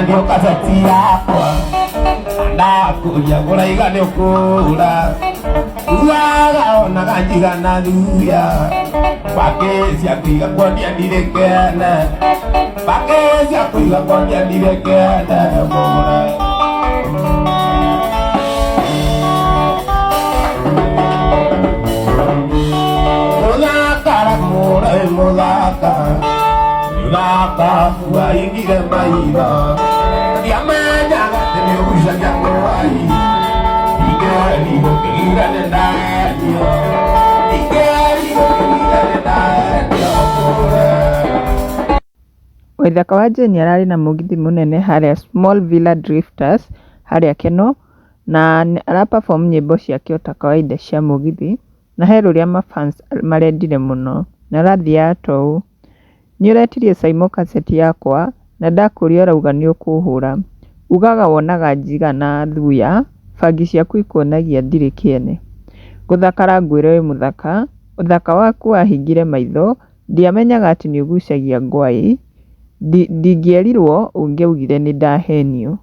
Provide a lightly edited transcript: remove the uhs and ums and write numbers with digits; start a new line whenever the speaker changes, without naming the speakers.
ndio kaseti yakwa ndakuria uraiga ni ukura ugaga ona ganjiga na thuya pakizia kuiga kwendia ndirekene pakizia kuiga kwendia ndirekene mure Mudaka fua ingire maitho ndiamenyaga atĩ nĩũgucagia mũrwayi ingĩrigwo kĩgirane ndanio
Waithaka wa Jane ararĩ na mũgithi mũnene harĩa Small Villa Drifters harĩa Keno na araperform nyĩmbo ciake ta kawaida cia mũgithi na he rũrĩa mafans marendire mũno na arathiaga toũ nĩũretirie Saimo kaseti yakwa na ndakũria ũrauga nĩũkũhũra ugaga wonaga njiga na thuya bangi ciaku ikuonagia ndirĩ kĩene gũthakara ngwĩre wĩ mũthaka ũthaka waku wahingire maitho ndiamenyaga atĩ nĩũgucagia ngwaĩ ndingĩerirwo ũngĩaugire nĩndahenio